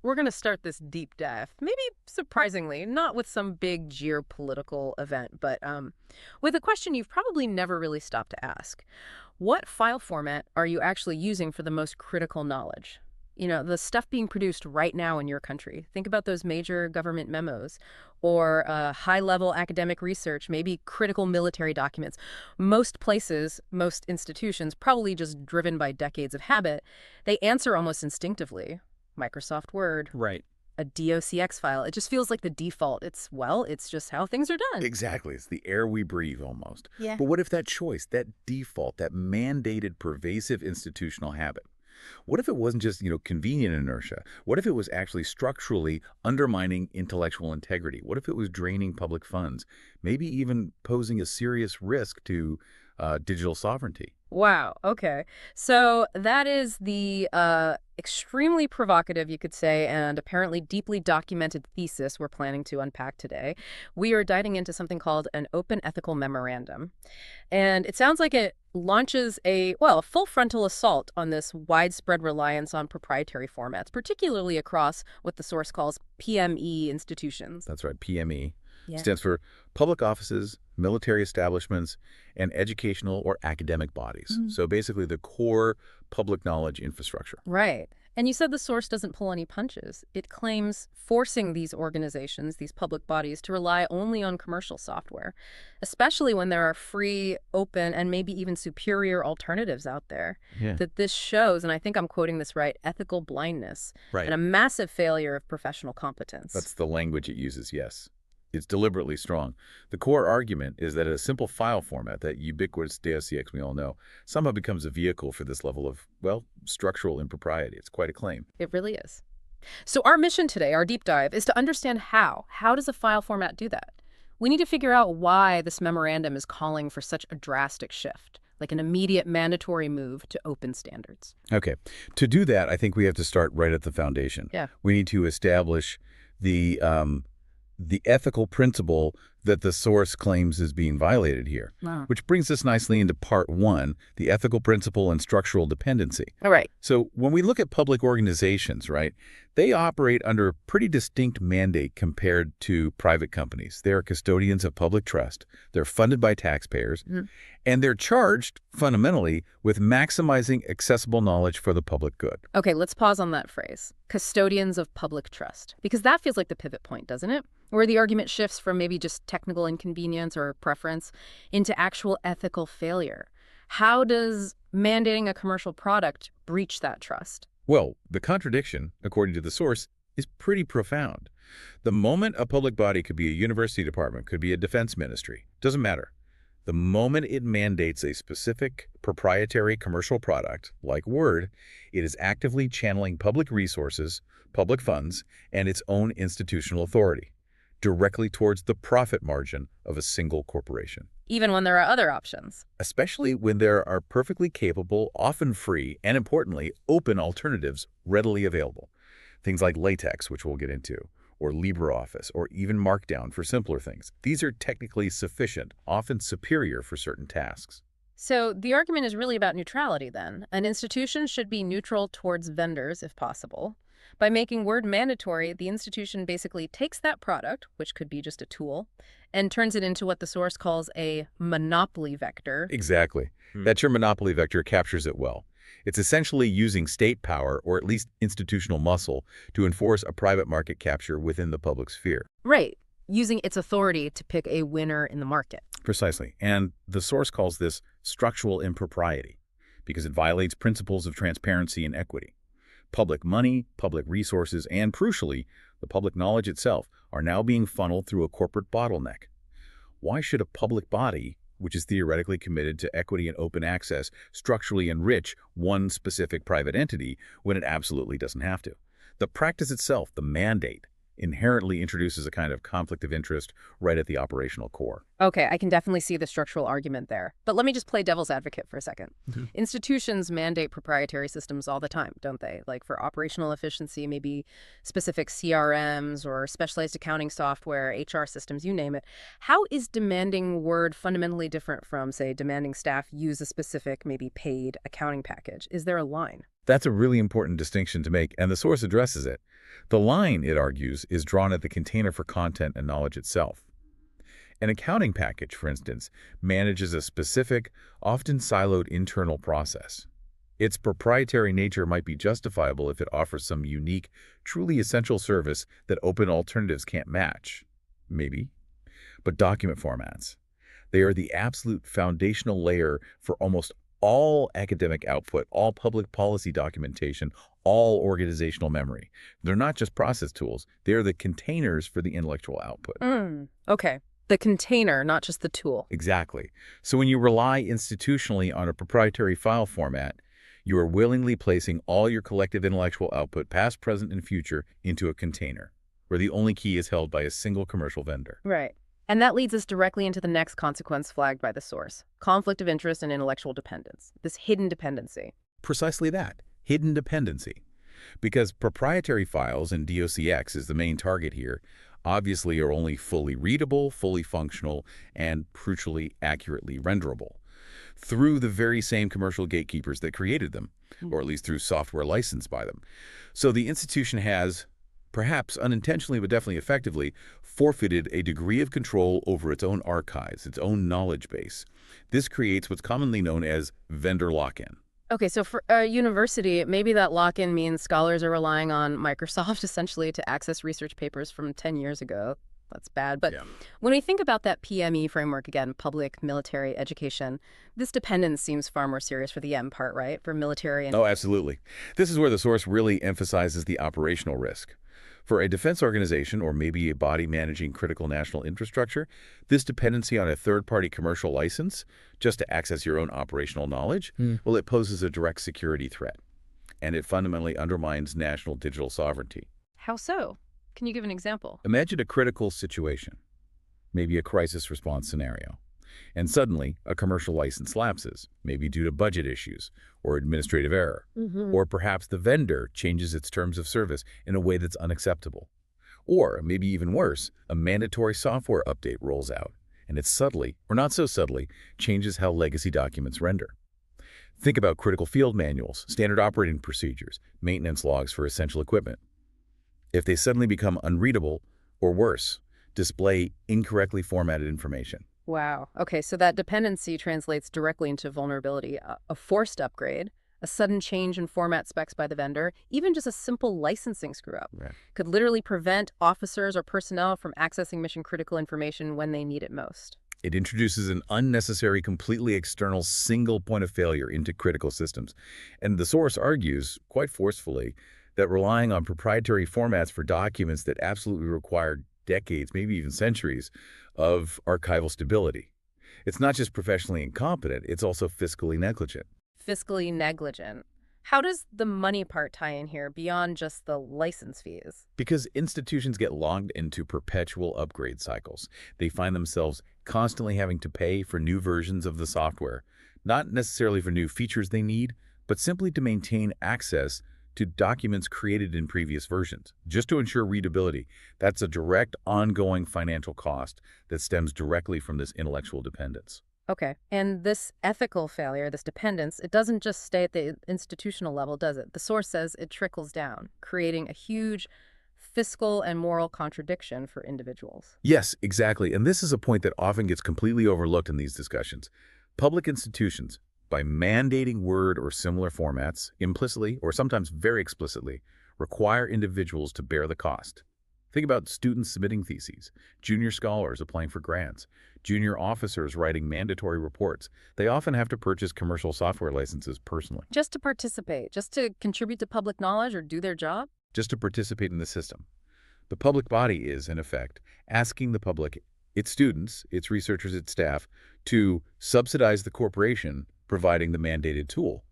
we're going to start this deep dive, maybe surprisingly, not with some big geopolitical event, but with a question you've probably never really stopped to ask. What file format are you actually using for the most critical knowledge? You know, the stuff being produced right now in your country. Think about those major government memos or high-level academic research, maybe critical military documents. Most places, most institutions, probably just driven by decades of habit, they answer almost instinctively. Microsoft Word, Right. a docx file. It just feels like the default. It's just how things are done. Exactly. It's the air we breathe almost. Yeah. But what if that choice, that default, that mandated pervasive institutional habit, what if it wasn't just, convenient inertia? What if it was actually structurally undermining intellectual integrity? What if it was draining public funds? Maybe even posing a serious risk to digital sovereignty? Wow. Okay. So that is the extremely provocative, you could say, and apparently deeply documented thesis we're planning to unpack today. We are diving into something called an open ethical memorandum. And it sounds like it launches a full frontal assault on this widespread reliance on proprietary formats, particularly across what the source calls PME institutions. That's right, PME. Yeah. Stands for public offices, military establishments, and educational or academic bodies. So basically the core public knowledge infrastructure. Right. And you said the source doesn't pull any punches. It claims forcing these organizations, these public bodies, to rely only on commercial software, especially when there are free, open, and maybe even superior alternatives out there. Yeah. That this shows, and I think I'm quoting this right, ethical blindness Right. and a massive failure of professional competence. That's the language it uses, yes. It's deliberately strong. The core argument is that a simple file format, that ubiquitous docx we all know, somehow becomes a vehicle for this level of, structural impropriety. It's quite a claim. It really is. So our mission today, our deep dive, is to understand how. How does a file format do that? We need to figure out why this memorandum is calling for such a drastic shift, like an immediate mandatory move to open standards. Okay. To do that, I think we have to start right at the foundation. Yeah. We need to establish the ethical principle that the source claims is being violated here, which brings us nicely into part one, the ethical principle and structural dependency. All right. So when we look at public organizations, right, they operate under a pretty distinct mandate compared to private companies. They are custodians of public trust. They're funded by taxpayers, and they're charged, fundamentally, with maximizing accessible knowledge for the public good. Okay, let's pause on that phrase, custodians of public trust, because that feels like the pivot point, doesn't it? Where the argument shifts from maybe just technical inconvenience or preference into actual ethical failure. How does mandating a commercial product breach that trust? Well, the contradiction, according to the source, is pretty profound. The moment a public body could be a university department, could be a defense ministry, doesn't matter. The moment it mandates a specific proprietary commercial product, like Word, it is actively channeling public resources, public funds, and its own institutional authority directly towards the profit margin of a single corporation. Even when there are other options. Especially when there are perfectly capable, often free, and importantly, open alternatives readily available. Things like LaTeX, which we'll get into, or LibreOffice, or even Markdown for simpler things. These are technically sufficient, often superior for certain tasks. So the argument is really about neutrality then. An institution should be neutral towards vendors if possible. By making Word mandatory, the institution basically takes that product, which could be just a tool, and turns it into what the source calls a monopoly vector. Exactly. That term monopoly vector captures it well. It's essentially using state power, or at least institutional muscle, to enforce a private market capture within the public sphere. Right. Using its authority to pick a winner in the market. Precisely. And the source calls this structural impropriety because it violates principles of transparency and equity. Public money, public resources, and crucially, the public knowledge itself are now being funneled through a corporate bottleneck. Why should a public body, which is theoretically committed to equity and open access, structurally enrich one specific private entity when it absolutely doesn't have to? The practice itself, the mandate, inherently introduces a kind of conflict of interest right at the operational core. Okay, I can definitely see the structural argument there. But let me just play devil's advocate for a second. Institutions mandate proprietary systems all the time, don't they? Like for operational efficiency, maybe specific CRMs or specialized accounting software, HR systems, you name it. How is demanding Word fundamentally different from, say, demanding staff use a specific, maybe paid accounting package? Is there a line? That's a really important distinction to make, and the source addresses it. The line, it argues, is drawn at the container for content and knowledge itself. An accounting package, for instance, manages a specific, often siloed internal process. Its proprietary nature might be justifiable if it offers some unique, truly essential service that open alternatives can't match. Maybe. But document formats, they are the absolute foundational layer for almost all academic output, all public policy documentation, all organizational memory. They're not just process tools. They are the containers for the intellectual output. Okay. The container, not just the tool. Exactly. So when you rely institutionally on a proprietary file format, you are willingly placing all your collective intellectual output, past, present, and future, into a container, where the only key is held by a single commercial vendor. Right. And that leads us directly into the next consequence flagged by the source: conflict of interest and intellectual dependence, this hidden dependency. Precisely that, hidden dependency. Because proprietary files, and DOCX is the main target here, obviously are only fully readable, fully functional, and crucially accurately renderable through the very same commercial gatekeepers that created them, or at least through software licensed by them. So the institution has, perhaps unintentionally but definitely effectively, forfeited a degree of control over its own archives, its own knowledge base. This creates what's commonly known as vendor lock-in. Okay, so for a university, maybe that lock-in means scholars are relying on Microsoft essentially to access research papers from 10 years ago. That's bad. But when we think about that PME framework, again, public, military, education, this dependence seems far more serious for the M part, right? For military and... Oh, absolutely. This is where the source really emphasizes the operational risk. For a defense organization, or maybe a body managing critical national infrastructure, this dependency on a third-party commercial license, just to access your own operational knowledge, well, it poses a direct security threat. And it fundamentally undermines national digital sovereignty. How so? Can you give an example? Imagine a critical situation, maybe a crisis response scenario, and suddenly a commercial license lapses, maybe due to budget issues or administrative error, or perhaps the vendor changes its terms of service in a way that's unacceptable. Or, maybe even worse, a mandatory software update rolls out, and it subtly, or not so subtly, changes how legacy documents render. Think about critical field manuals, standard operating procedures, maintenance logs for essential equipment. If they suddenly become unreadable, or worse, display incorrectly formatted information. Wow. Okay, so that dependency translates directly into vulnerability. A forced upgrade, a sudden change in format specs by the vendor, even just a simple licensing screw-up could literally prevent officers or personnel from accessing mission-critical information when they need it most. It introduces an unnecessary, completely external single point of failure into critical systems. And the source argues, quite forcefully, that relying on proprietary formats for documents that absolutely require decades, maybe even centuries, of archival stability. It's not just professionally incompetent, it's also fiscally negligent. Fiscally negligent. How does the money part tie in here beyond just the license fees? Because institutions get logged into perpetual upgrade cycles. They find themselves constantly having to pay for new versions of the software, not necessarily for new features they need, but simply to maintain access to documents created in previous versions, just to ensure readability. That's a direct, ongoing financial cost that stems directly from this intellectual dependence. Okay. And this ethical failure, this dependence, it doesn't just stay at the institutional level, does it? The source says it trickles down, creating a huge fiscal and moral contradiction for individuals. Yes, exactly. And this is a point that often gets completely overlooked in these discussions. Public institutions, by mandating Word or similar formats, implicitly or sometimes very explicitly, require individuals to bear the cost. Think about students submitting theses, junior scholars applying for grants, junior officers writing mandatory reports. They often have to purchase commercial software licenses personally. Just to participate, just to contribute to public knowledge or do their job? Just to participate in the system. The public body is, in effect, asking the public, its students, its researchers, its staff, to subsidize the corporation providing the mandated tool,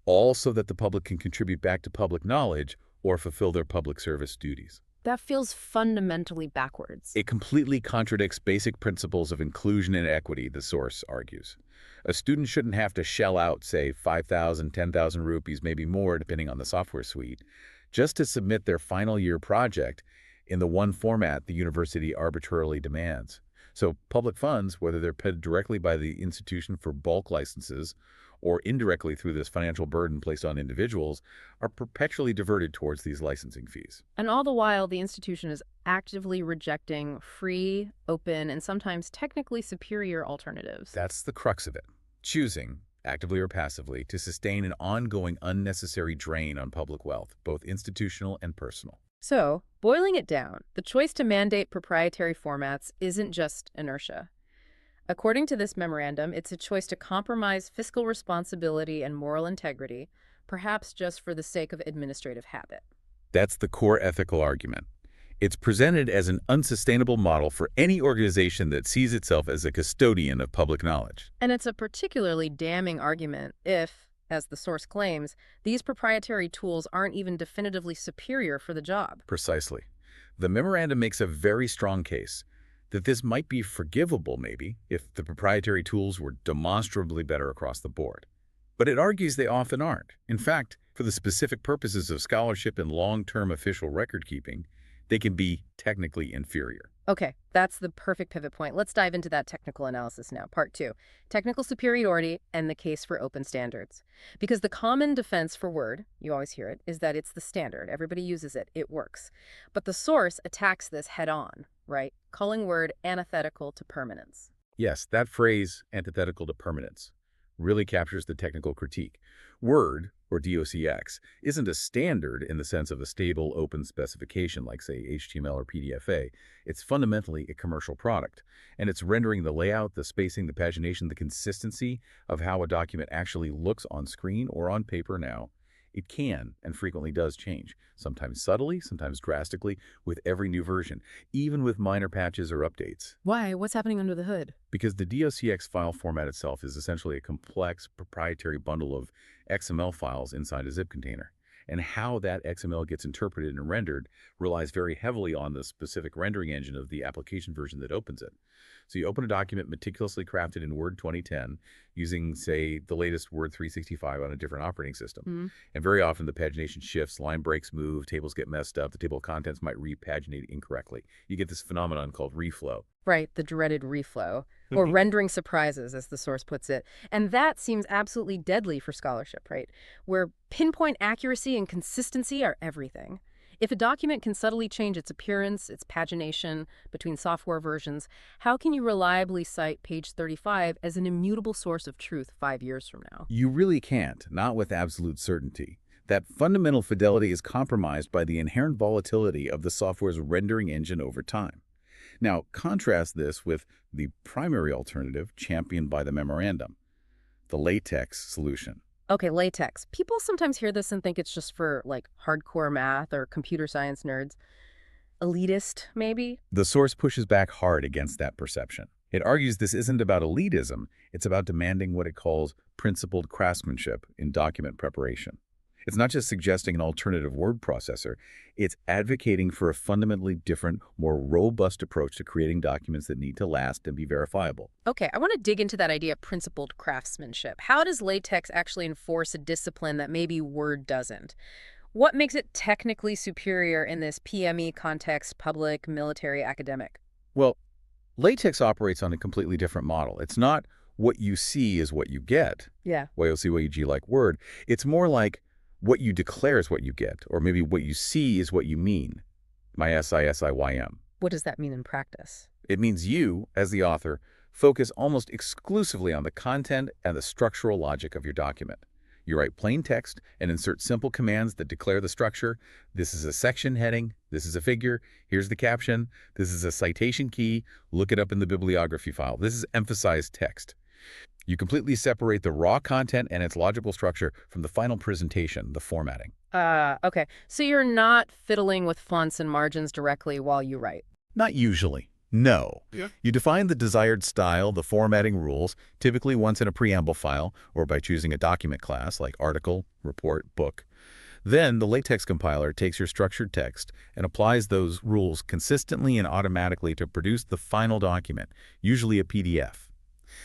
all so that the public can contribute back to public knowledge or fulfill their public service duties. That feels fundamentally backwards. It completely contradicts basic principles of inclusion and equity, the source argues. A student shouldn't have to shell out, say, 5,000, 10,000 rupees, maybe more, depending on the software suite, just to submit their final year project in the one format the university arbitrarily demands. So public funds, whether they're paid directly by the institution for bulk licenses or indirectly through this financial burden placed on individuals, are perpetually diverted towards these licensing fees. And all the while, the institution is actively rejecting free, open, and sometimes technically superior alternatives. That's the crux of it. Choosing, actively or passively, to sustain an ongoing unnecessary drain on public wealth, both institutional and personal. So, boiling it down, the choice to mandate proprietary formats isn't just inertia. According to this memorandum, it's a choice to compromise fiscal responsibility and moral integrity, perhaps just for the sake of administrative habit. That's the core ethical argument. It's presented as an unsustainable model for any organization that sees itself as a custodian of public knowledge. And it's a particularly damning argument if, as the source claims, these proprietary tools aren't even definitively superior for the job. Precisely. The memorandum makes a very strong case that this might be forgivable, maybe, if the proprietary tools were demonstrably better across the board. But it argues they often aren't. In fact, for the specific purposes of scholarship and long-term official record-keeping, they can be technically inferior. Okay, that's the perfect pivot point. Let's dive into that technical analysis now. Part 2, technical superiority and the case for open standards. Because the common defense for Word, you always hear it, is that it's the standard. Everybody uses it. It works. But the source attacks this head-on, right? Calling Word antithetical to permanence. Yes, that phrase, antithetical to permanence, really captures the technical critique. Word, or DOCX, isn't a standard in the sense of a stable, open specification like, say, HTML or PDFA. It's fundamentally a commercial product, and it's rendering the layout, the spacing, the pagination, the consistency of how a document actually looks on screen or on paper now. It can and frequently does change, sometimes subtly, sometimes drastically, with every new version, even with minor patches or updates. Why? What's happening under the hood? Because the DOCX file format itself is essentially a complex, proprietary bundle of XML files inside a zip container. And how that XML gets interpreted and rendered relies very heavily on the specific rendering engine of the application version that opens it. So you open a document meticulously crafted in Word 2010 using, say, the latest Word 365 on a different operating system. And very often the pagination shifts, line breaks move, tables get messed up, the table of contents might repaginate incorrectly. You get this phenomenon called reflow. Right, the dreaded reflow, or rendering surprises, as the source puts it. And that seems absolutely deadly for scholarship, right? Where pinpoint accuracy and consistency are everything. If a document can subtly change its appearance, its pagination between software versions, how can you reliably cite page 35 as an immutable source of truth 5 years from now? You really can't, not with absolute certainty. That fundamental fidelity is compromised by the inherent volatility of the software's rendering engine over time. Now, contrast this with the primary alternative championed by the memorandum, the LaTeX solution. Okay, LaTeX. People sometimes hear this and think it's just for, like, hardcore math or computer science nerds. Elitist, maybe? The source pushes back hard against that perception. It argues this isn't about elitism, it's about demanding what it calls principled craftsmanship in document preparation. It's not just suggesting an alternative word processor, it's advocating for a fundamentally different, more robust approach to creating documents that need to last and be verifiable. Okay, I want to dig into that idea of principled craftsmanship. How does LaTeX actually enforce a discipline that maybe Word doesn't? What makes it technically superior in this PME context, public, military, academic? Well, LaTeX operates on a completely different model. It's not what you see is what you get. Yeah. YOC, like Word. It's more like what you declare is what you get, or maybe what you see is what you mean. SISIYM. What does that mean in practice? It means you, as the author, focus almost exclusively on the content and the structural logic of your document. You write plain text and insert simple commands that declare the structure. This is a section heading. This is a figure. Here's the caption. This is a citation key. Look it up in the bibliography file. This is emphasized text. You completely separate the raw content and its logical structure from the final presentation, the formatting. Okay. So you're not fiddling with fonts and margins directly while you write? Not usually. No. Yeah. You define the desired style, the formatting rules, typically once in a preamble file or by choosing a document class like article, report, book. Then the LaTeX compiler takes your structured text and applies those rules consistently and automatically to produce the final document, usually a PDF.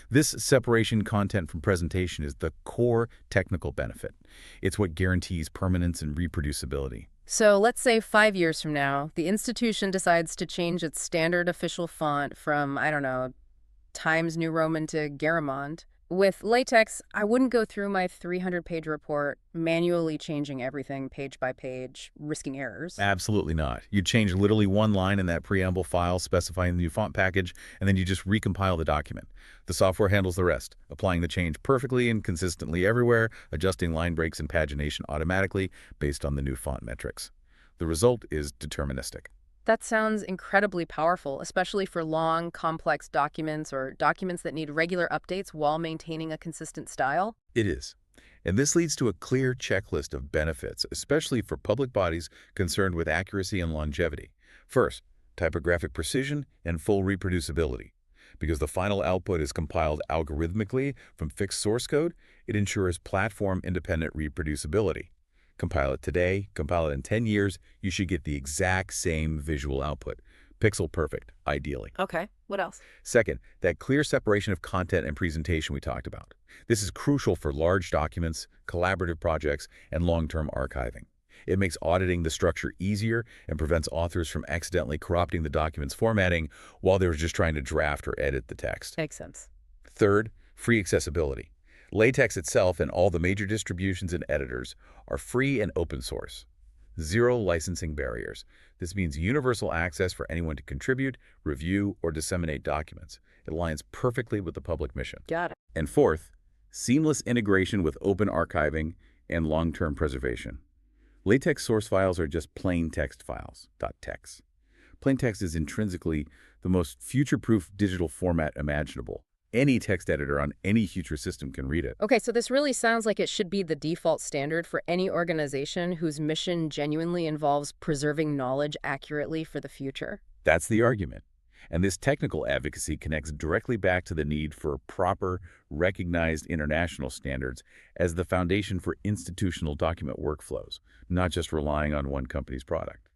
This separation content from presentation is the core technical benefit. It's what guarantees permanence and reproducibility. So let's say 5 years from now, the institution decides to change its standard official font from, I don't know, Times New Roman to Garamond. With LaTeX, I wouldn't go through my 300-page report manually changing everything page by page, risking errors. Absolutely not. You change literally one line in that preamble file specifying the new font package, and then you just recompile the document. The software handles the rest, applying the change perfectly and consistently everywhere, adjusting line breaks and pagination automatically based on the new font metrics. The result is deterministic. That sounds incredibly powerful, especially for long, complex documents or documents that need regular updates while maintaining a consistent style. It is. And this leads to a clear checklist of benefits, especially for public bodies concerned with accuracy and longevity. First, typographic precision and full reproducibility. Because the final output is compiled algorithmically from fixed source code, it ensures platform-independent reproducibility. Compile it today, compile it in 10 years, you should get the exact same visual output. Pixel perfect, ideally. Okay, what else? Second, that clear separation of content and presentation we talked about. This is crucial for large documents, collaborative projects, and long-term archiving. It makes auditing the structure easier and prevents authors from accidentally corrupting the document's formatting while they're just trying to draft or edit the text. Makes sense. Third, free accessibility. LaTeX itself and all the major distributions and editors are free and open source. Zero licensing barriers. This means universal access for anyone to contribute, review, or disseminate documents. It aligns perfectly with the public mission. Got it. And fourth, seamless integration with open archiving and long-term preservation. LaTeX source files are just plain text files, .tex. Plain text is intrinsically the most future-proof digital format imaginable. Any text editor on any future system can read it. Okay, so this really sounds like it should be the default standard for any organization whose mission genuinely involves preserving knowledge accurately for the future. That's the argument. And this technical advocacy connects directly back to the need for proper, recognized international standards as the foundation for institutional document workflows, not just relying on one company's product.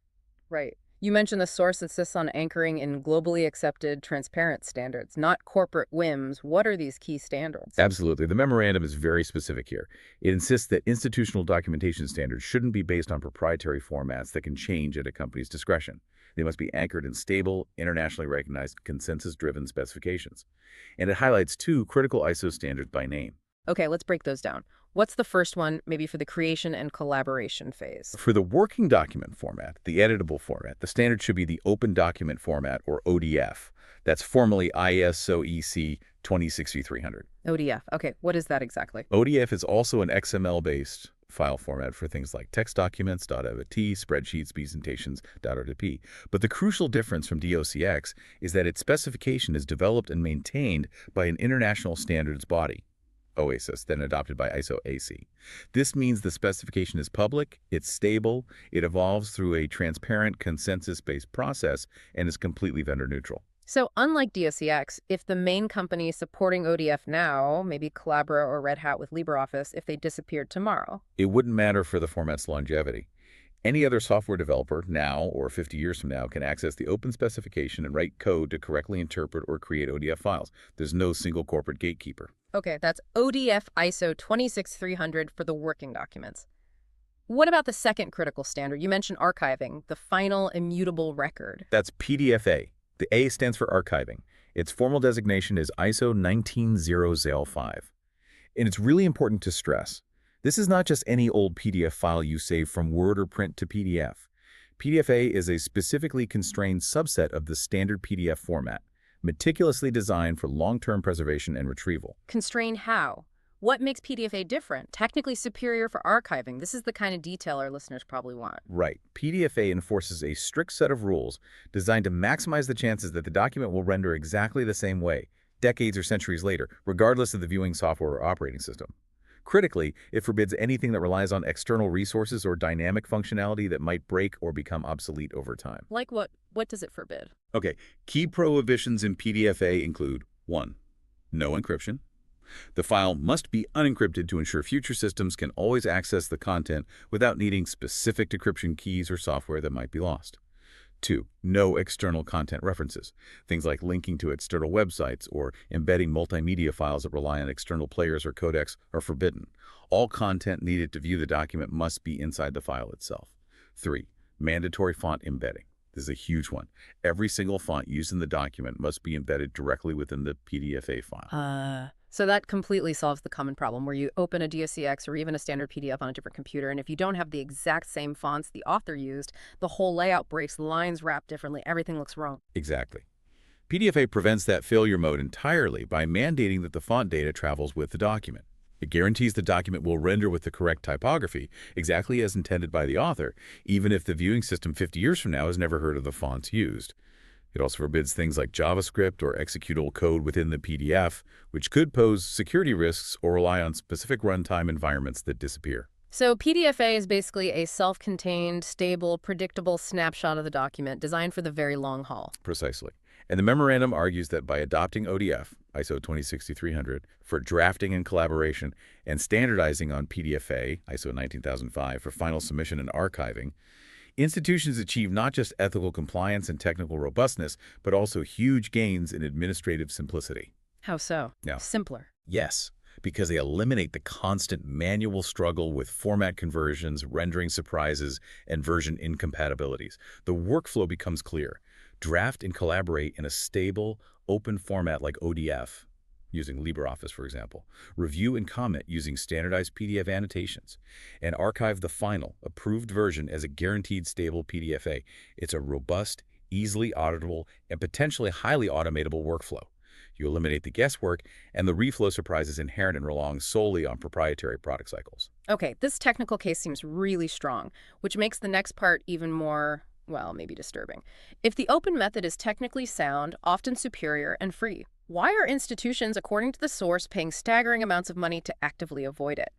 Right. You mentioned the source insists on anchoring in globally accepted, transparent standards, not corporate whims. What are these key standards? Absolutely. The memorandum is very specific here. It insists that institutional documentation standards shouldn't be based on proprietary formats that can change at a company's discretion. They must be anchored in stable, internationally recognized, consensus-driven specifications. And it highlights two critical ISO standards by name. Okay, let's break those down. What's the first one, maybe for the creation and collaboration phase? For the working document format, the editable format, the standard should be the Open Document Format, or ODF. That's formally ISO EC 26300. ODF. Okay, what is that exactly? ODF is also an XML-based file format for things like text documents, .odt, spreadsheets, presentations, .rtp. But the crucial difference from DOCX is that its specification is developed and maintained by an international standards body, OASIS, then adopted by ISO AC. This means the specification is public, it's stable, it evolves through a transparent, consensus-based process, and is completely vendor neutral. So unlike DOCX, if the main company supporting ODF now, maybe Collabora or Red Hat with LibreOffice, if they disappeared tomorrow, it wouldn't matter for the format's longevity. Any other software developer now or 50 years from now can access the open specification and write code to correctly interpret or create ODF files. There's no single corporate gatekeeper. Okay, that's ODF ISO 26300 for the working documents. What about the second critical standard? You mentioned archiving, the final immutable record. That's PDFA. The A stands for archiving. Its formal designation is ISO 19005. And it's really important to stress, this is not just any old PDF file you save from Word or print to PDF. PDFA is a specifically constrained subset of the standard PDF format, meticulously designed for long-term preservation and retrieval. Constrain how? What makes PDFA different? Technically superior for archiving. This is the kind of detail our listeners probably want. Right. PDFA enforces a strict set of rules designed to maximize the chances that the document will render exactly the same way, decades or centuries later, regardless of the viewing software or operating system. Critically, it forbids anything that relies on external resources or dynamic functionality that might break or become obsolete over time. Like what? What does it forbid? Okay, key prohibitions in PDFA include 1. No encryption. The file must be unencrypted to ensure future systems can always access the content without needing specific decryption keys or software that might be lost. 2. No external content references. Things like linking to external websites or embedding multimedia files that rely on external players or codecs are forbidden. All content needed to view the document must be inside the file itself. 3. Mandatory font embedding. This is a huge one. Every single font used in the document must be embedded directly within the PDFA file. So that completely solves the common problem where you open a DOCX or even a standard PDF on a different computer, and if you don't have the exact same fonts the author used, the whole layout breaks, lines wrap differently, everything looks wrong. Exactly. PDFA prevents that failure mode entirely by mandating that the font data travels with the document. It guarantees the document will render with the correct typography, exactly as intended by the author, even if the viewing system 50 years from now has never heard of the fonts used. It also forbids things like JavaScript or executable code within the PDF, which could pose security risks or rely on specific runtime environments that disappear. So PDFA is basically a self-contained, stable, predictable snapshot of the document designed for the very long haul. Precisely. And the memorandum argues that by adopting ODF, ISO 26300, for drafting and collaboration, and standardizing on PDFA, ISO 19005, for final submission and archiving, institutions achieve not just ethical compliance and technical robustness, but also huge gains in administrative simplicity. How so? Now, Simpler. yes, because they eliminate the constant manual struggle with format conversions, rendering surprises, and version incompatibilities. The workflow becomes clear. Draft and collaborate in a stable, open format like ODF, using LibreOffice, for example. Review and comment using standardized PDF annotations. And archive the final, approved version as a guaranteed stable PDFA. It's a robust, easily auditable, and potentially highly automatable workflow. You eliminate the guesswork, and the reflow surprises inherent in relying solely on proprietary product cycles. Okay, this technical case seems really strong, which makes the next part even more, well, maybe disturbing. If the open method is technically sound, often superior, and free, why are institutions, according to the source, paying staggering amounts of money to actively avoid it?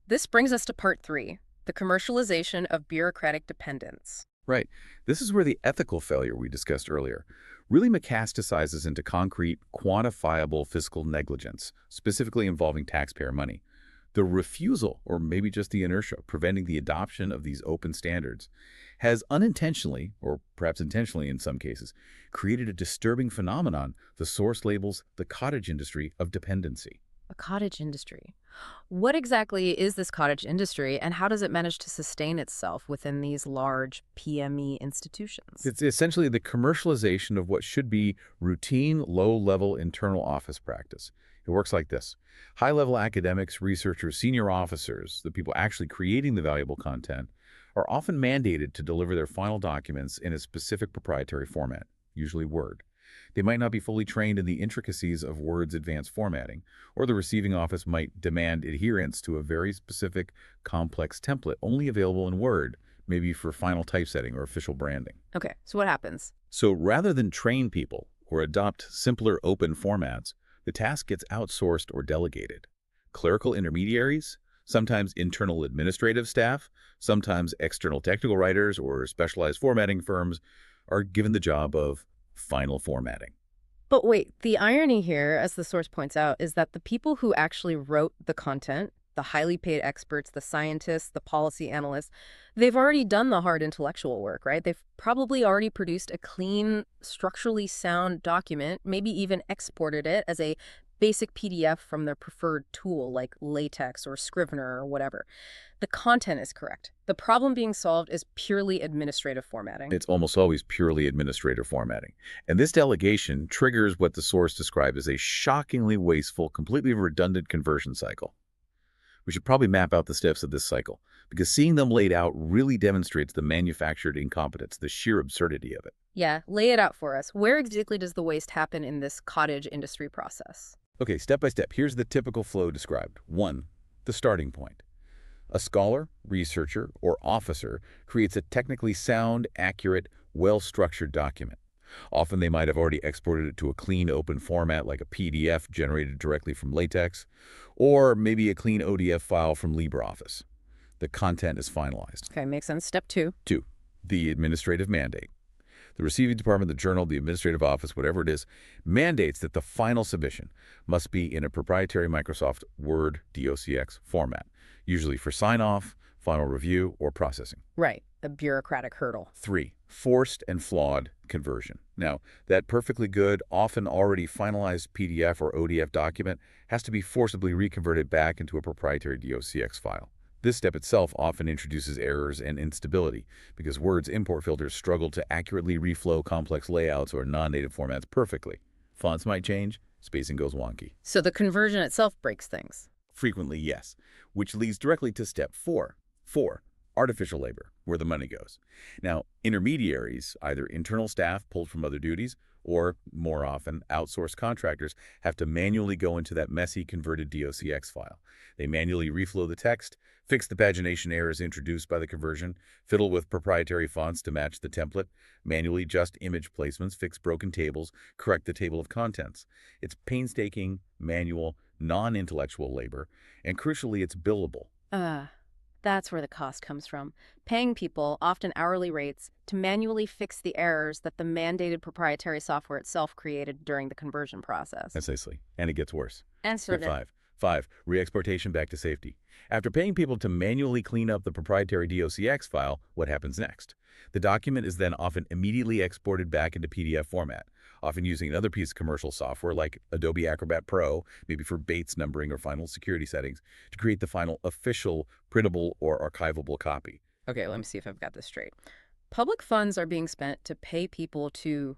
This brings us to part 3, the commercialization of bureaucratic dependence. Right. This is where the ethical failure we discussed earlier really metastasizes into concrete, quantifiable fiscal negligence, specifically involving taxpayer money. The refusal, or maybe just the inertia, preventing the adoption of these open standards has unintentionally, or perhaps intentionally in some cases, created a disturbing phenomenon the source labels the cottage industry of dependency. A cottage industry. What exactly is this cottage industry, and how does it manage to sustain itself within these large PME institutions? It's essentially the commercialization of what should be routine, low-level internal office practice. It works like this. High-level academics, researchers, senior officers, the people actually creating the valuable content, are often mandated to deliver their final documents in a specific proprietary format, usually Word. They might not be fully trained in the intricacies of Word's advanced formatting, or the receiving office might demand adherence to a very specific, complex template only available in Word, maybe for final typesetting or official branding. Okay, so what happens? So rather than train people or adopt simpler open formats, the task gets outsourced or delegated. Clerical intermediaries, sometimes internal administrative staff, sometimes external technical writers or specialized formatting firms, are given the job of final formatting. But wait, the irony here, as the source points out, is that the people who actually wrote the content, the highly paid experts, the scientists, the policy analysts, they've already done the hard intellectual work, right? They've probably already produced a clean, structurally sound document, maybe even exported it as a basic PDF from their preferred tool like LaTeX or Scrivener or whatever. The content is correct. The problem being solved is purely administrative formatting. It's almost always purely administrative formatting. And this delegation triggers what the source described as a shockingly wasteful, completely redundant conversion cycle. We should probably map out the steps of this cycle, because seeing them laid out really demonstrates the manufactured incompetence, the sheer absurdity of it. Yeah, lay it out for us. Where exactly does the waste happen in this cottage industry process? Okay, step by step, here's the typical flow described. 1. The starting point. A scholar, researcher, or officer creates a technically sound, accurate, well-structured document. Often they might have already exported it to a clean open format like a PDF generated directly from LaTeX, or maybe a clean ODF file from LibreOffice. The content is finalized. Okay, makes sense. Step 2. 2. The administrative mandate. The receiving department, the journal, the administrative office, whatever it is, mandates that the final submission must be in a proprietary Microsoft Word DOCX format, usually for sign-off, final review, or processing. Right, a bureaucratic hurdle. 3. Forced and flawed conversion. Now, that perfectly good, often already finalized PDF or ODF document has to be forcibly reconverted back into a proprietary DOCX file. This step itself often introduces errors and instability because Word's import filters struggle to accurately reflow complex layouts or non-native formats perfectly. Fonts might change, spacing goes wonky. So the conversion itself breaks things. Frequently, yes, which leads directly to step 4. 4. Artificial labor, where the money goes. Now, intermediaries, either internal staff pulled from other duties or, more often, outsourced contractors, have to manually go into that messy converted docx file. They manually reflow the text, fix the pagination errors introduced by the conversion, fiddle with proprietary fonts to match the template, manually adjust image placements, fix broken tables, correct the table of contents. It's painstaking, manual, non-intellectual labor, and crucially, it's billable. That's where the cost comes from. Paying people, often hourly rates, to manually fix the errors that the mandated proprietary software itself created during the conversion process. Precisely. And it gets worse. And Step 5. 5. Re-exportation back to safety. After paying people to manually clean up the proprietary docx file, what happens next? The document is then often immediately exported back into PDF format, often using another piece of commercial software like Adobe Acrobat Pro, maybe for Bates numbering or final security settings, to create the final official, printable, or archivable copy. Okay, let me see if I've got this straight. Public funds are being spent to pay people to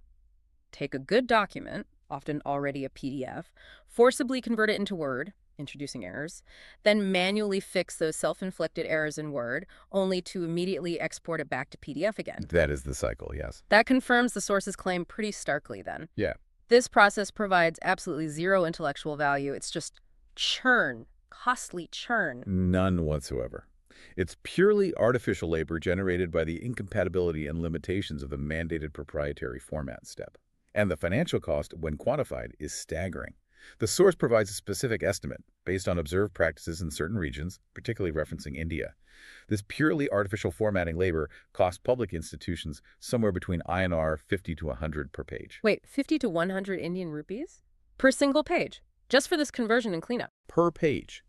take a good document, often already a PDF, forcibly convert it into Word, introducing errors, then manually fix those self-inflicted errors in Word, only to immediately export it back to PDF again. That is the cycle, yes. That confirms the source's claim pretty starkly then. Yeah. This process provides absolutely zero intellectual value. It's just churn, costly churn. None whatsoever. It's purely artificial labor generated by the incompatibility and limitations of the mandated proprietary format step. And the financial cost, when quantified, is staggering. The source provides a specific estimate based on observed practices in certain regions, particularly referencing India. This purely artificial formatting labor costs public institutions somewhere between INR 50 to 100 per page. Wait, 50 to 100 Indian rupees? Per single page, just for this conversion and cleanup. Per page.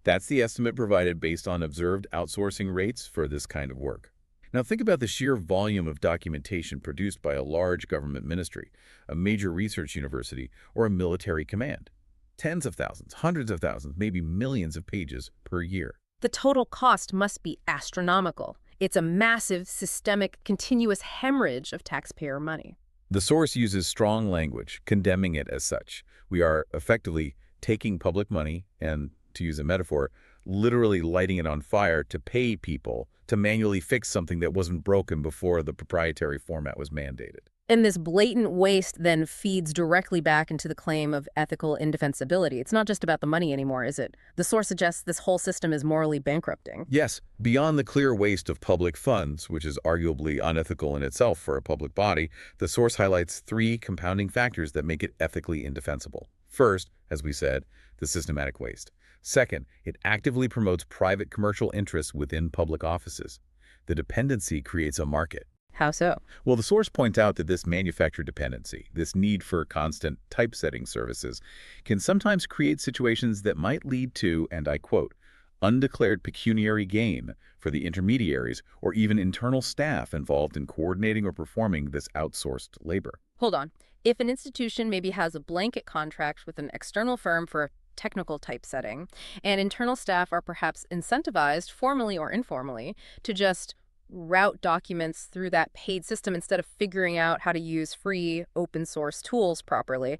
That's the estimate provided based on observed outsourcing rates for this kind of work. Now think about the sheer volume of documentation produced by a large government ministry, a major research university, or a military command. Tens of thousands, hundreds of thousands, maybe millions of pages per year. The total cost must be astronomical. It's a massive, systemic, continuous hemorrhage of taxpayer money. The source uses strong language, condemning it as such. We are effectively taking public money and, to use a metaphor, literally lighting it on fire to pay people to manually fix something that wasn't broken before the proprietary format was mandated. And this blatant waste then feeds directly back into the claim of ethical indefensibility. It's not just about the money anymore, is it? The source suggests this whole system is morally bankrupting. Yes, beyond the clear waste of public funds, which is arguably unethical in itself for a public body, the source highlights 3 compounding factors that make it ethically indefensible. First, as we said, the systematic waste. Second, it actively promotes private commercial interests within public offices. The dependency creates a market. How so? Well, the source points out that this manufactured dependency, this need for constant typesetting services, can sometimes create situations that might lead to, and I quote, undeclared pecuniary gain for the intermediaries or even internal staff involved in coordinating or performing this outsourced labor. Hold on. If an institution maybe has a blanket contract with an external firm for technical typesetting, and internal staff are perhaps incentivized, formally or informally, to just route documents through that paid system instead of figuring out how to use free open source tools properly,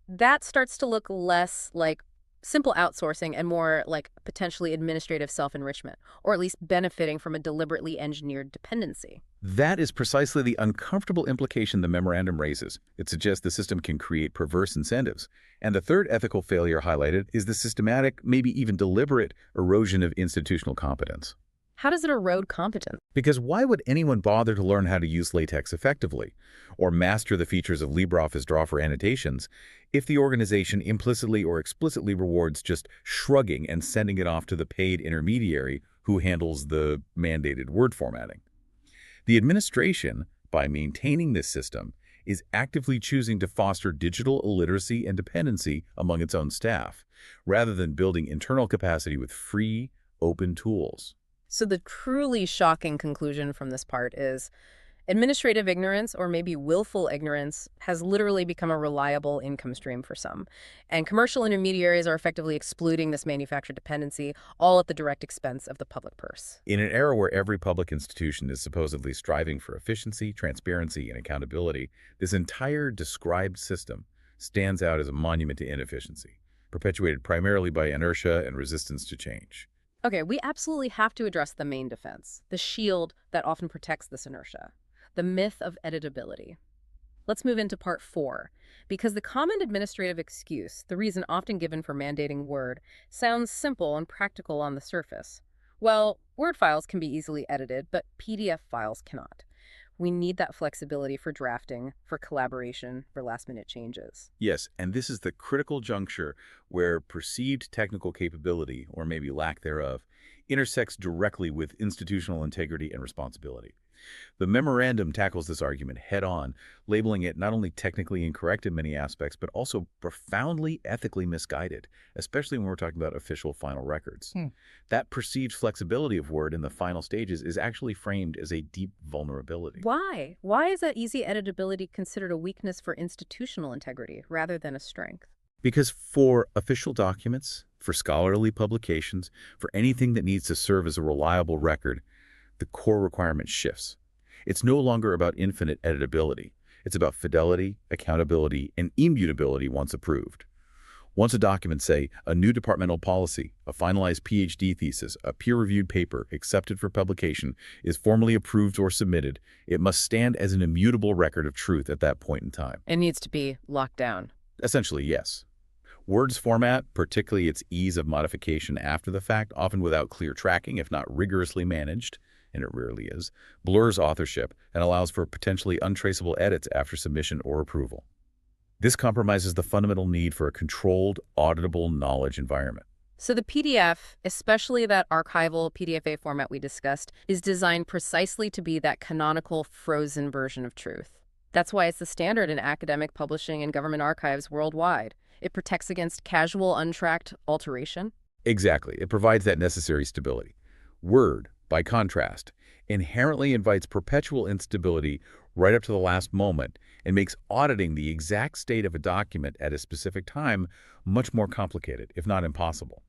that starts to look less like simple outsourcing and more like potentially administrative self-enrichment, or at least benefiting from a deliberately engineered dependency. That is precisely the uncomfortable implication the memorandum raises. It suggests the system can create perverse incentives. And the third ethical failure highlighted is the systematic, maybe even deliberate, erosion of institutional competence. How does it erode competence? Because why would anyone bother to learn how to use LaTeX effectively or master the features of LibreOffice Draw for annotations if the organization implicitly or explicitly rewards just shrugging and sending it off to the paid intermediary who handles the mandated word formatting? The administration, by maintaining this system, is actively choosing to foster digital illiteracy and dependency among its own staff, rather than building internal capacity with free, open tools. So the truly shocking conclusion from this part is administrative ignorance, or maybe willful ignorance, has literally become a reliable income stream for some. And commercial intermediaries are effectively exploiting this manufactured dependency, all at the direct expense of the public purse. In an era where every public institution is supposedly striving for efficiency, transparency, and accountability, this entire described system stands out as a monument to inefficiency, perpetuated primarily by inertia and resistance to change. Okay, we absolutely have to address the main defense, the shield that often protects this inertia, the myth of editability. Let's move into part 4, because the common administrative excuse, the reason often given for mandating Word, sounds simple and practical on the surface. Well, Word files can be easily edited, but PDF files cannot. We need that flexibility for drafting, for collaboration, for last-minute changes. Yes, and this is the critical juncture where perceived technical capability, or maybe lack thereof, intersects directly with institutional integrity and responsibility. The memorandum tackles this argument head-on, labeling it not only technically incorrect in many aspects, but also profoundly ethically misguided, especially when we're talking about official final records. That perceived flexibility of Word in the final stages is actually framed as a deep vulnerability. Why? Why is that easy editability considered a weakness for institutional integrity rather than a strength? Because for official documents, for scholarly publications, for anything that needs to serve as a reliable record, the core requirement shifts. It's no longer about infinite editability. It's about fidelity, accountability, and immutability once approved. Once a document, say, a new departmental policy, a finalized PhD thesis, a peer-reviewed paper accepted for publication, is formally approved or submitted, it must stand as an immutable record of truth at that point in time. It needs to be locked down. Essentially, yes. Word's format, particularly its ease of modification after the fact, often without clear tracking, if not rigorously managed, and it rarely is, blurs authorship and allows for potentially untraceable edits after submission or approval. This compromises the fundamental need for a controlled, auditable knowledge environment. So the PDF, especially that archival PDFA format we discussed, is designed precisely to be that canonical frozen version of truth. That's why it's the standard in academic publishing and government archives worldwide. It protects against casual, untracked alteration. Exactly. It provides that necessary stability. Word, by contrast, inherently invites perpetual instability right up to the last moment and makes auditing the exact state of a document at a specific time much more complicated, if not impossible.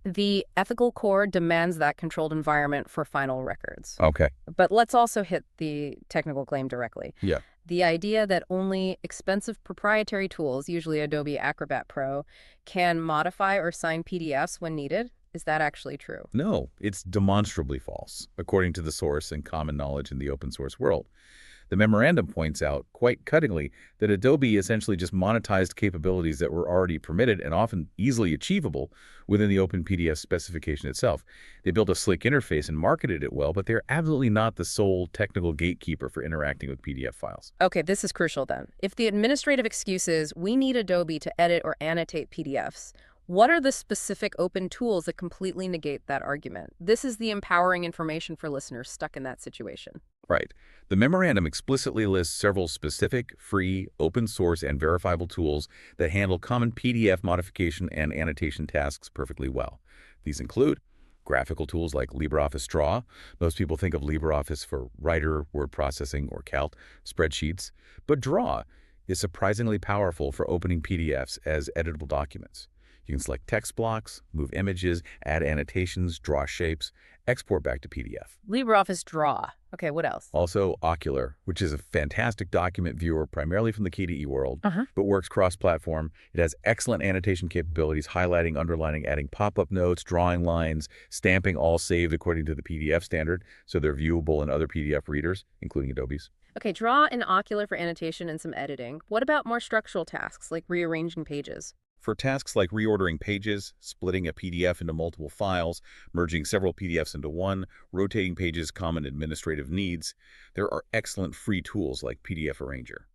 The ethical core demands that controlled environment for final records. Okay. But let's also hit the technical claim directly. Yeah. The idea that only expensive proprietary tools, usually Adobe Acrobat Pro, can modify or sign PDFs when needed. Is that actually true? No, it's demonstrably false, according to the source and common knowledge in the open source world. The memorandum points out, quite cuttingly, that Adobe essentially just monetized capabilities that were already permitted and often easily achievable within the Open PDF specification itself. They built a slick interface and marketed it well, but they're absolutely not the sole technical gatekeeper for interacting with PDF files. Okay, this is crucial then. If the administrative excuse is we need Adobe to edit or annotate PDFs, what are the specific open tools that completely negate that argument? This is the empowering information for listeners stuck in that situation. Right. The memorandum explicitly lists several specific, free, open source, and verifiable tools that handle common PDF modification and annotation tasks perfectly well. These include graphical tools like LibreOffice Draw. Most people think of LibreOffice for writer, word processing, or calc spreadsheets, but Draw is surprisingly powerful for opening PDFs as editable documents. You can select text blocks, move images, add annotations, draw shapes, export back to PDF. LibreOffice Draw. Okay, what else? Also, Ocular, which is a fantastic document viewer primarily from the KDE world, but works cross-platform. It has excellent annotation capabilities, highlighting, underlining, adding pop-up notes, drawing lines, stamping, all saved according to the PDF standard, so they're viewable in other PDF readers, including Adobe's. Okay, Draw and Ocular for annotation and some editing. What about more structural tasks like rearranging pages? For tasks like reordering pages, splitting a PDF into multiple files, merging several PDFs into one, rotating pages' common administrative needs, there are excellent free tools like PDF Arranger.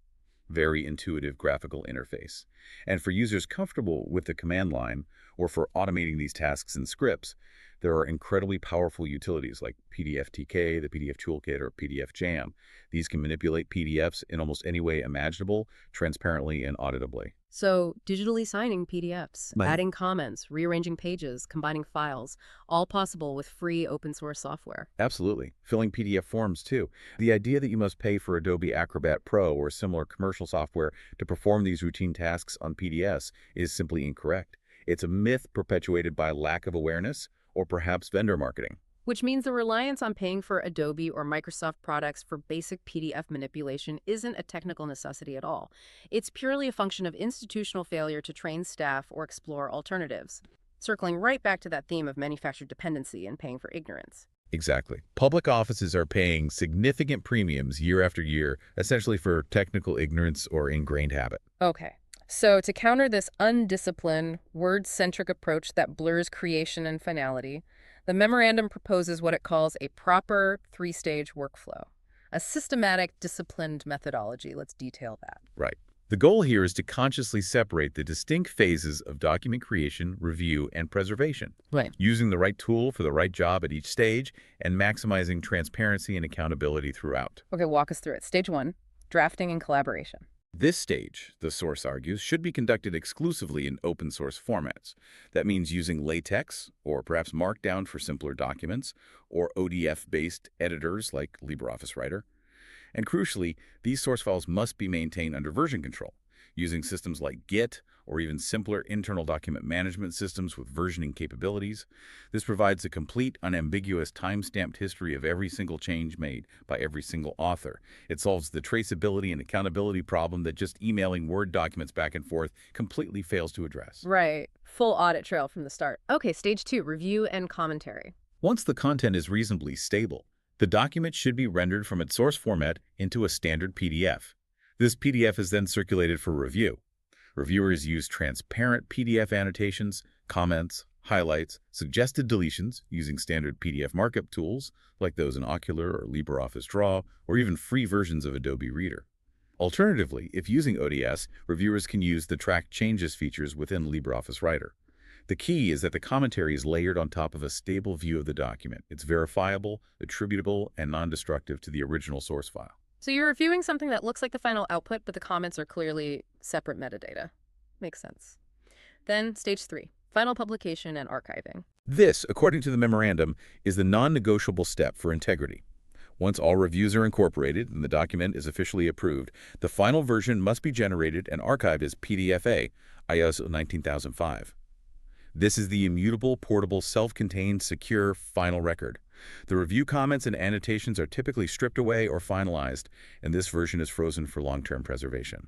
Very intuitive graphical interface. And for users comfortable with the command line, or for automating these tasks in scripts, there are incredibly powerful utilities like PDFTK, the PDF Toolkit, or PDF Jam. These can manipulate PDFs in almost any way imaginable, transparently and auditably. So, digitally signing PDFs, Right. adding comments, rearranging pages, combining files, all possible with free open source software. Absolutely. Filling PDF forms, too. The idea that you must pay for Adobe Acrobat Pro or similar commercial software to perform these routine tasks on PDFs is simply incorrect. It's a myth perpetuated by lack of awareness or perhaps vendor marketing. Which means the reliance on paying for Adobe or Microsoft products for basic PDF manipulation isn't a technical necessity at all. It's purely a function of institutional failure to train staff or explore alternatives, circling right back to that theme of manufactured dependency and paying for ignorance. Exactly. Public offices are paying significant premiums year after year, essentially for technical ignorance or ingrained habit. Okay. So to counter this undisciplined, word-centric approach that blurs creation and finality, the memorandum proposes what it calls a proper three-stage workflow, a systematic, disciplined methodology. Let's detail that. Right. The goal here is to consciously separate the distinct phases of document creation, review, and preservation, Right. using the right tool for the right job at each stage and maximizing transparency and accountability throughout. Okay, walk us through it. Stage 1, drafting and collaboration. This stage, the source argues, should be conducted exclusively in open source formats. That means using LaTeX, or perhaps Markdown for simpler documents, or ODF-based editors like LibreOffice Writer. And crucially, these source files must be maintained under version control, using systems like Git or even simpler internal document management systems with versioning capabilities. This provides a complete, unambiguous, time-stamped history of every single change made by every single author. It solves the traceability and accountability problem that just emailing Word documents back and forth completely fails to address. Right. Full audit trail from the start. Okay, stage 2, review and commentary. Once the content is reasonably stable, the document should be rendered from its source format into a standard PDF. This PDF is then circulated for review. Reviewers use transparent PDF annotations, comments, highlights, suggested deletions using standard PDF markup tools like those in Ocular or LibreOffice Draw, or even free versions of Adobe Reader. Alternatively, if using ODS, reviewers can use the Track Changes features within LibreOffice Writer. The key is that the commentary is layered on top of a stable view of the document. It's verifiable, attributable, and non-destructive to the original source file. So you're reviewing something that looks like the final output, but the comments are clearly separate metadata. Makes sense. Then stage 3, final publication and archiving. This, according to the memorandum, is the non-negotiable step for integrity. Once all reviews are incorporated and the document is officially approved, the final version must be generated and archived as PDFA, ISO 19005. This is the immutable, portable, self-contained, secure final record. The review comments and annotations are typically stripped away or finalized, and this version is frozen for long-term preservation.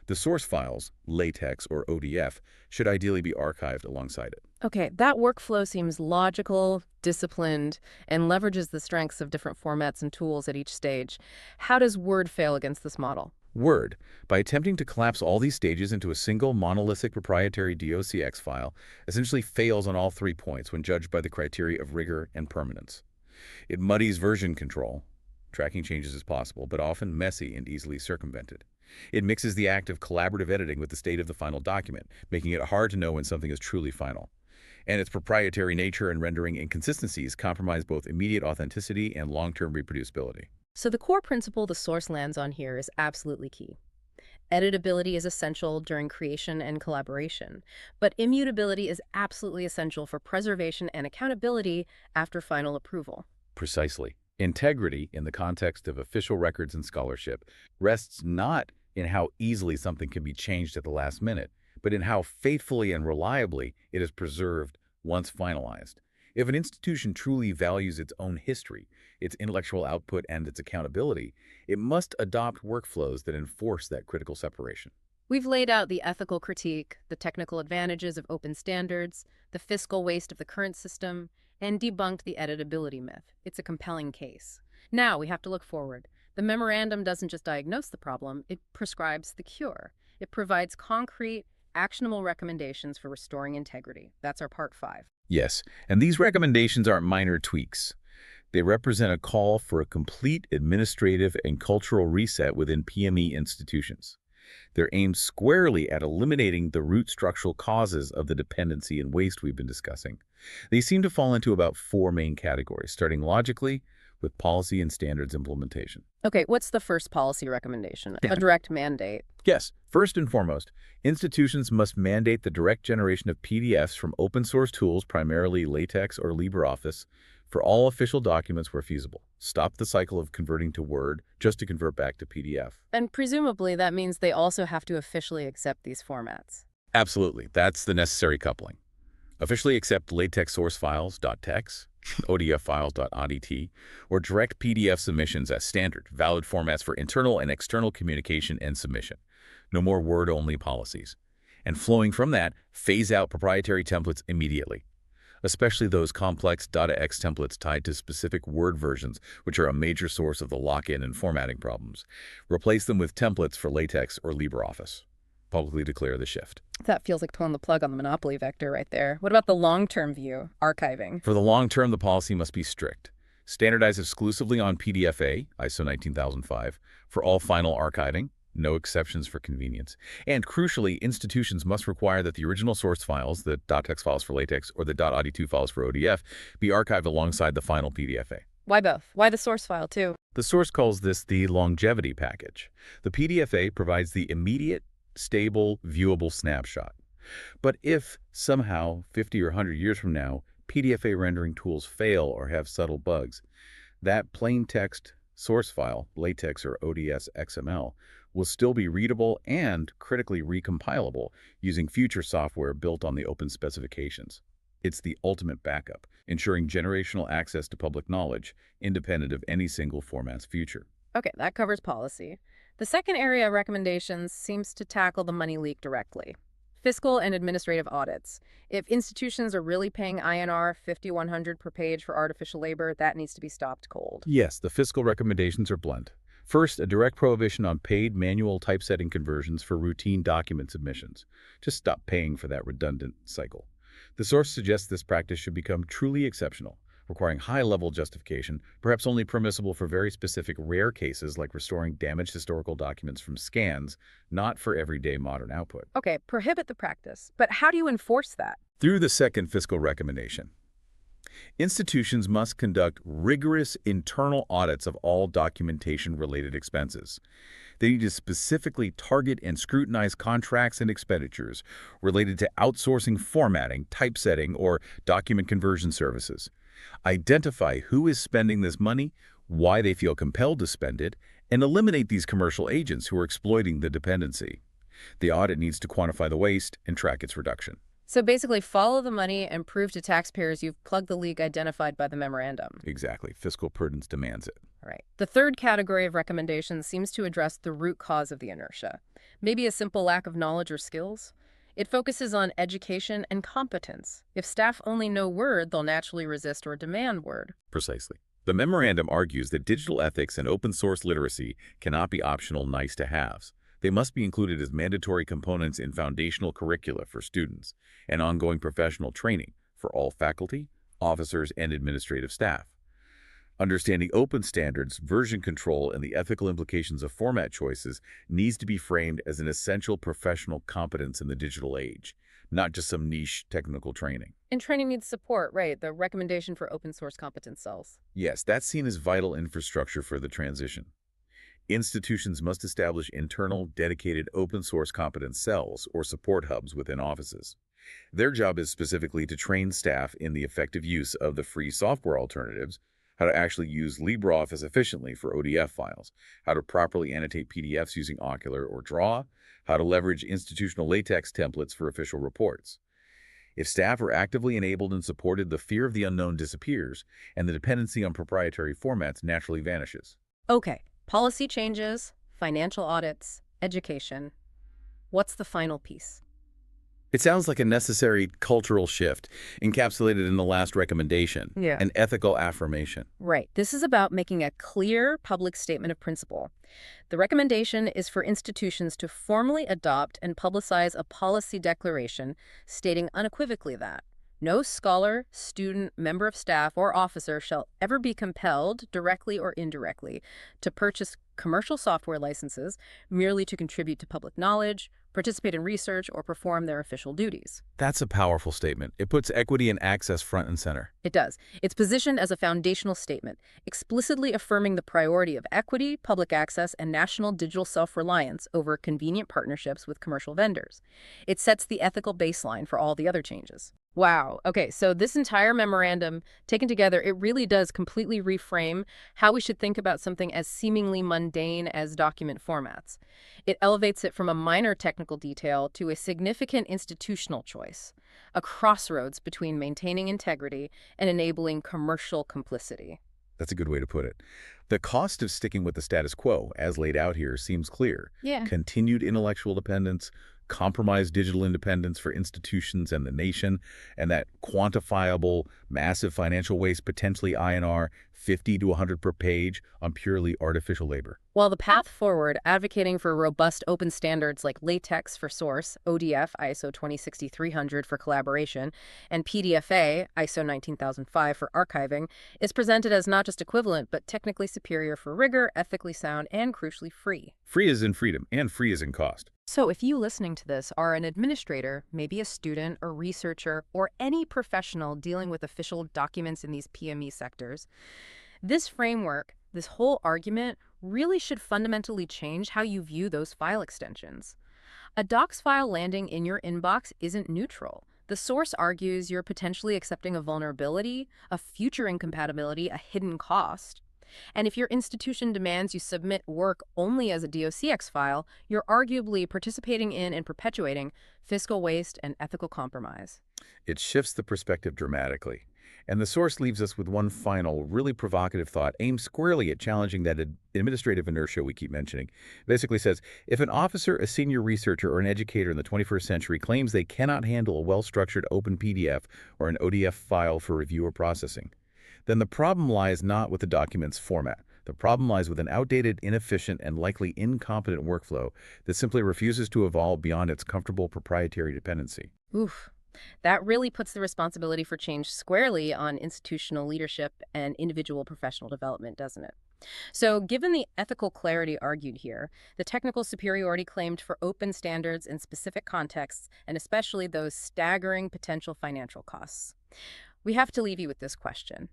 The source files, LaTeX or ODF, should ideally be archived alongside it. Okay, that workflow seems logical, disciplined, and leverages the strengths of different formats and tools at each stage. How does Word fail against this model? Word, by attempting to collapse all these stages into a single monolithic proprietary docx file, essentially fails on all 3 points when judged by the criteria of rigor and permanence. It muddies version control. Tracking changes is possible, but often messy and easily circumvented. It mixes the act of collaborative editing with the state of the final document, making it hard to know when something is truly final. And its proprietary nature and rendering inconsistencies compromise both immediate authenticity and long-term reproducibility. So the core principle the source lands on here is absolutely key. Editability is essential during creation and collaboration, but immutability is absolutely essential for preservation and accountability after final approval. Precisely. Integrity, in the context of official records and scholarship, rests not in how easily something can be changed at the last minute, but in how faithfully and reliably it is preserved once finalized. If an institution truly values its own history, its intellectual output, and its accountability, it must adopt workflows that enforce that critical separation. We've laid out the ethical critique, the technical advantages of open standards, the fiscal waste of the current system, and debunked the editability myth. It's a compelling case. Now we have to look forward. The memorandum doesn't just diagnose the problem, it prescribes the cure. It provides concrete, actionable recommendations for restoring integrity. That's our part 5. Yes, and these recommendations aren't minor tweaks. They represent a call for a complete administrative and cultural reset within PME institutions. They're aimed squarely at eliminating the root structural causes of the dependency and waste we've been discussing. They seem to fall into about 4 main categories, starting logically with policy and standards implementation. Okay, what's the first policy recommendation? Yeah. A direct mandate. Yes, first and foremost, institutions must mandate the direct generation of PDFs from open source tools, primarily LaTeX or LibreOffice, for all official documents where feasible. Stop the cycle of converting to Word just to convert back to PDF. And presumably that means they also have to officially accept these formats. Absolutely, that's the necessary coupling. Officially accept LaTeX source files, .tex, ODF files.odt, or direct PDF submissions as standard, valid formats for internal and external communication and submission. No more Word-only policies. And flowing from that, phase out proprietary templates immediately, especially those complex .x templates tied to specific Word versions, which are a major source of the lock-in and formatting problems. Replace them with templates for LaTeX or LibreOffice. Publicly declare the shift. That feels like pulling the plug on the monopoly vector right there. What about the long-term view, archiving? For the long term, the policy must be strict. Standardize exclusively on PDFA, ISO 19005, for all final archiving, no exceptions for convenience. And crucially, institutions must require that the original source files, the .text files for LaTeX or the .odt2 files for ODF, be archived alongside the final PDFA. Why both? Why the source file, too? The source calls this the longevity package. The PDFA provides the immediate, stable, viewable snapshot. But if somehow 50 or 100 years from now, PDFA rendering tools fail or have subtle bugs, that plain text source file, LaTeX or ODS XML, will still be readable and critically recompilable using future software built on the open specifications. It's the ultimate backup, ensuring generational access to public knowledge, independent of any single format's future. Okay, that covers policy. The second area of recommendations seems to tackle the money leak directly. Fiscal and administrative audits. If institutions are really paying INR 5,100 per page for artificial labor, that needs to be stopped cold. Yes, the fiscal recommendations are blunt. First, a direct prohibition on paid manual typesetting conversions for routine document submissions. Just stop paying for that redundant cycle. The source suggests this practice should become truly exceptional, requiring high-level justification, perhaps only permissible for very specific rare cases like restoring damaged historical documents from scans, not for everyday modern output. Okay, prohibit the practice. But how do you enforce that? Through the second fiscal recommendation, institutions must conduct rigorous internal audits of all documentation-related expenses. They need to specifically target and scrutinize contracts and expenditures related to outsourcing formatting, typesetting, or document conversion services. Identify who is spending this money, why they feel compelled to spend it, and eliminate these commercial agents who are exploiting the dependency. The audit needs to quantify the waste and track its reduction. So basically, follow the money and prove to taxpayers you've plugged the leak identified by the memorandum. Exactly. Fiscal prudence demands it. All right. The third category of recommendations seems to address the root cause of the inertia. Maybe a simple lack of knowledge or skills. It focuses on education and competence. If staff only know Word, they'll naturally resist or demand Word. Precisely. The memorandum argues that digital ethics and open source literacy cannot be optional nice-to-haves. They must be included as mandatory components in foundational curricula for students and ongoing professional training for all faculty, officers, and administrative staff. Understanding open standards, version control, and the ethical implications of format choices needs to be framed as an essential professional competence in the digital age, not just some niche technical training. And training needs support, right? The recommendation for open source competence cells. Yes, that's seen as vital infrastructure for the transition. Institutions must establish internal, dedicated open source competence cells or support hubs within offices. Their job is specifically to train staff in the effective use of the free software alternatives, how to actually use LibreOffice efficiently for ODF files, how to properly annotate PDFs using Ocular or Draw, how to leverage institutional LaTeX templates for official reports. If staff are actively enabled and supported, the fear of the unknown disappears, and the dependency on proprietary formats naturally vanishes. Okay, policy changes, financial audits, education. What's the final piece? It sounds like a necessary cultural shift, encapsulated in the last recommendation, an ethical affirmation. Right. This is about making a clear public statement of principle. The recommendation is for institutions to formally adopt and publicize a policy declaration stating unequivocally that no scholar, student, member of staff, or officer shall ever be compelled, directly or indirectly, to purchase commercial software licenses merely to contribute to public knowledge, participate in research, or perform their official duties. That's a powerful statement. It puts equity and access front and center. It does. It's positioned as a foundational statement, explicitly affirming the priority of equity, public access, and national digital self-reliance over convenient partnerships with commercial vendors. It sets the ethical baseline for all the other changes. Wow. Okay, so this entire memorandum taken together, it really does completely reframe how we should think about something as seemingly mundane as document formats. It elevates it from a minor technical detail to a significant institutional choice, a crossroads between maintaining integrity and enabling commercial complicity. That's a good way to put it. The cost of sticking with the status quo, as laid out here, seems clear. Yeah. Continued intellectual dependence, compromised digital independence for institutions and the nation, and that quantifiable, massive financial waste, potentially INR 50 to 100 per page on purely artificial labor. While the path forward, advocating for robust open standards like LaTeX for source, ODF ISO 2060-300 for collaboration, and PDFA ISO 19005 for archiving, is presented as not just equivalent, but technically superior for rigor, ethically sound, and crucially free. Free is in freedom, and free is in cost. So if you listening to this are an administrator, maybe a student or researcher, or any professional dealing with official documents in these PME sectors, this framework, this whole argument, really should fundamentally change how you view those file extensions. A docs file landing in your inbox isn't neutral. The source argues you're potentially accepting a vulnerability, a future incompatibility, a hidden cost. And if your institution demands you submit work only as a DOCX file, you're arguably participating in and perpetuating fiscal waste and ethical compromise. It shifts the perspective dramatically. And the source leaves us with one final, really provocative thought aimed squarely at challenging that administrative inertia we keep mentioning. It basically says, if an officer, a senior researcher, or an educator in the 21st century claims they cannot handle a well-structured open PDF or an ODF file for review or processing, then the problem lies not with the document's format. The problem lies with an outdated, inefficient, and likely incompetent workflow that simply refuses to evolve beyond its comfortable proprietary dependency. Oof. That really puts the responsibility for change squarely on institutional leadership and individual professional development, doesn't it? So, given the ethical clarity argued here, the technical superiority claimed for open standards in specific contexts, and especially those staggering potential financial costs, we have to leave you with this question.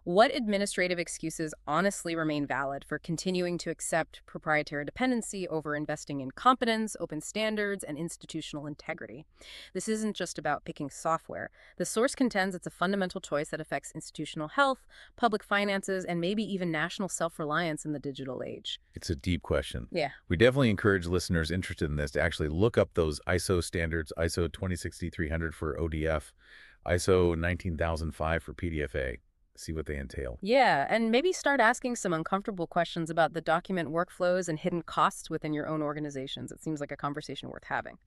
What administrative excuses honestly remain valid for continuing to accept proprietary dependency over investing in competence, open standards, and institutional integrity? This isn't just about picking software. The source contends it's a fundamental choice that affects institutional health, public finances, and maybe even national self-reliance in the digital age. It's a deep question. Yeah. We definitely encourage listeners interested in this to actually look up those ISO standards, ISO 2060-300 for ODF, ISO 19005 for PDFA. See what they entail. Yeah, and maybe start asking some uncomfortable questions about the document workflows and hidden costs within your own organizations. It seems like a conversation worth having.